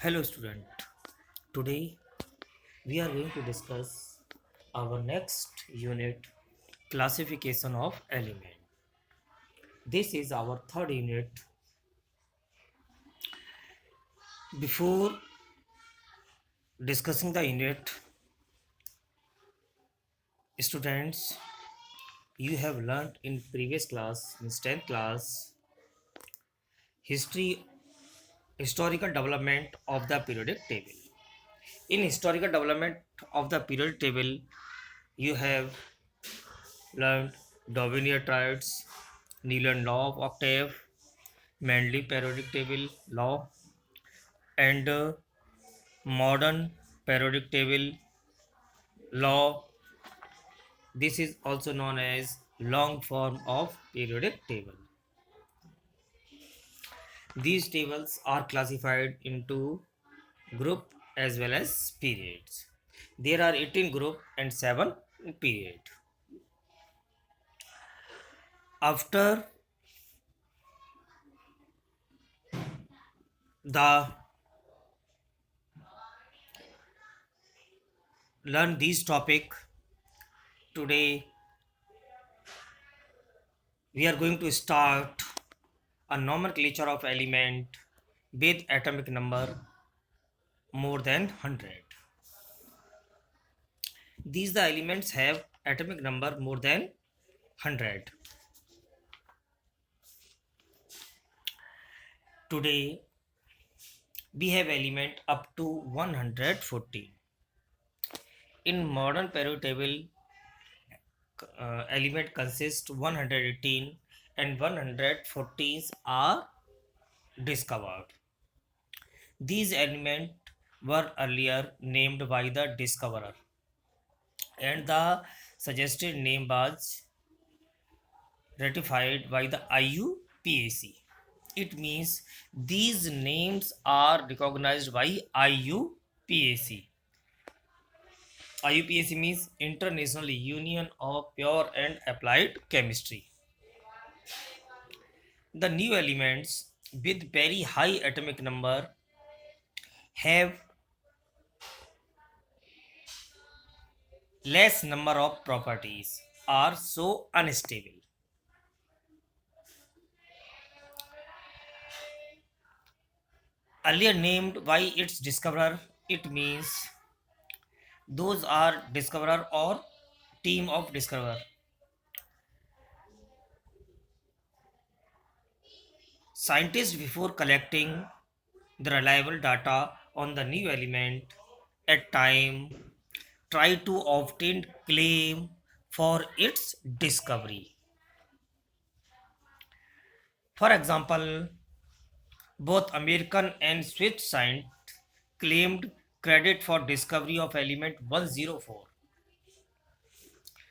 Hello student. Today we are going to discuss our next unit, classification of element. This is our third unit. Before discussing the unit, students, you have learned in previous class, in 10th class, history historical development of the periodic table. In historical development of the periodic table, you have learned Daubinier triads, Newland law of octave, Mendeleev periodic table law, and modern periodic table law. This is also known as long form of periodic table. These tables are classified into group as well as periods. There are 18 group and 7 period. After the learn these topic, today we are going to start a nomenclature of element with atomic number more than 100. These the elements have atomic number more than 100. Today we have element up to 140. In modern periodic table, element consists 118 and 114 are discovered. These elements were earlier named by the discoverer, and the suggested name was ratified by the IUPAC. It means these names are recognized by IUPAC. IUPAC means International Union of Pure and Applied Chemistry. The new elements with very high atomic number have less number of properties, are so unstable. Earlier named by its discoverer, it means those are discoverer or team of discoverer. Scientists, before collecting the reliable data on the new element at time, try to obtain claim for its discovery. For example, both American and Swiss scientists claimed credit for discovery of element 104.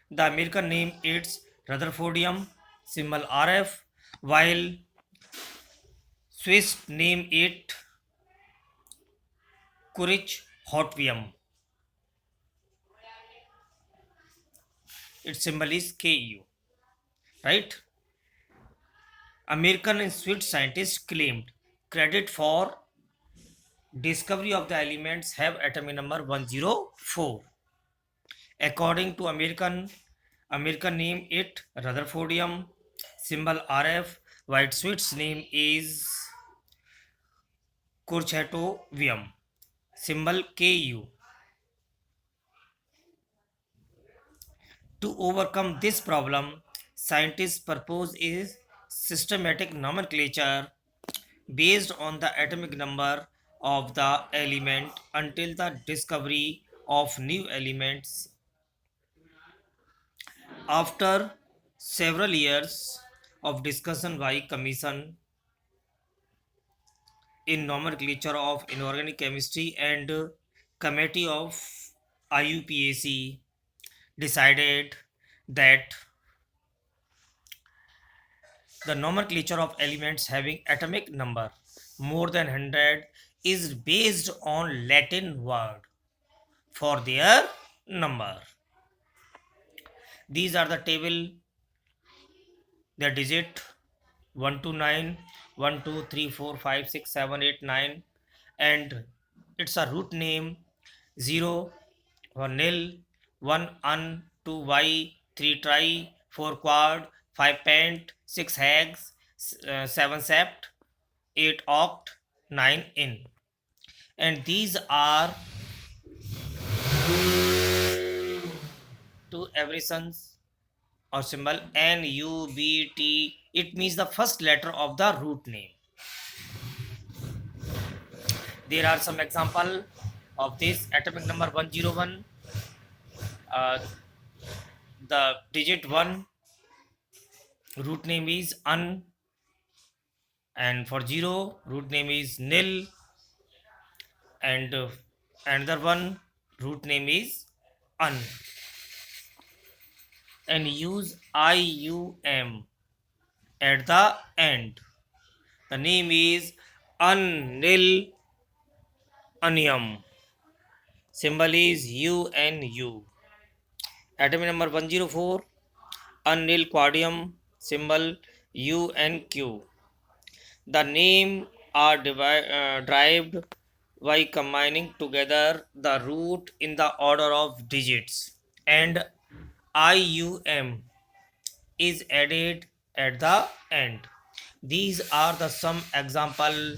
The American name is Rutherfordium, symbol RF, while Swiss name it Kirchhoffium. Its symbol is Ku. Right? American and Swiss scientists claimed credit for discovery of the elements have atomic number 104. According to American name it Rutherfordium, symbol RF, while Swiss name is Kirchhoffium, symbol Ku. To overcome this problem, scientists propose a systematic nomenclature based on the atomic number of the element until the discovery of new elements. After several years of discussion by Commission in Nomenclature of Inorganic Chemistry and Committee of IUPAC decided that the nomenclature of elements having atomic number more than 100 is based on Latin word for their number. These are the table, their digit 1 to 9, 1, 2, 3, 4, 5, 6, 7, 8, 9, and it's a root name 0 or nil, 1 un, 2 y, 3 try, 4 quad, 5 pent, 6 hex, 7 sept, 8 oct, 9 in. And these are two aberrations or symbol N U B T. It means the first letter of the root name. There are some example of this. Atomic number 101, the digit 1 root name is un, and for 0 root name is nil, and another one root name is un. And use IUM at the end. The name is unnil anium. Symbol is UNU. Atomic number 104, unnil quadium. Symbol UNQ. The name are derived by combining together the root in the order of digits, and IUM is added at the end. These are the some example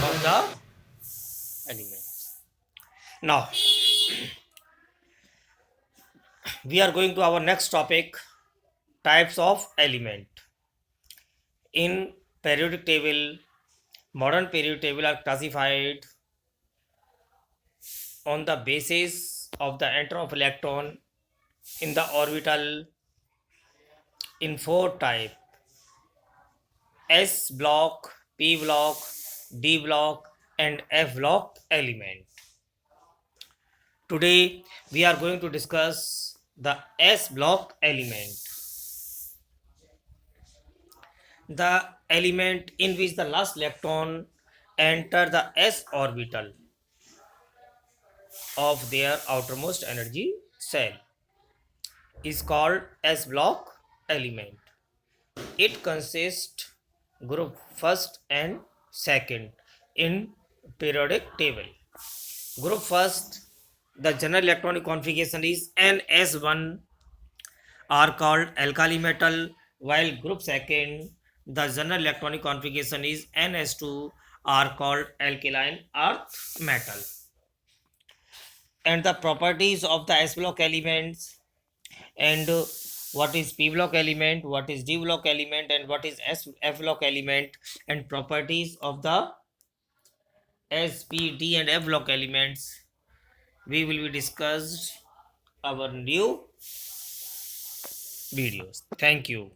of the elements. Now we are going to our next topic, types of element. In periodic table, modern periodic table are classified on the basis of the entry of electron in the orbital in 4 type: S block, P block, D block, and F block element. Today we are going to discuss the S block element, the element in which the last electron enter the S orbital of their outermost energy cell is called S block element. It consists group first and second in periodic table. Group first, the general electronic configuration is Ns1, are called alkali metal, while group second, the general electronic configuration is Ns2, are called alkaline earth metal. And the properties of the S block elements, and what is P block element, what is D block element, and what is F block element, and properties of the S, P, D, and F block elements, we will be discussed our new videos. Thank you.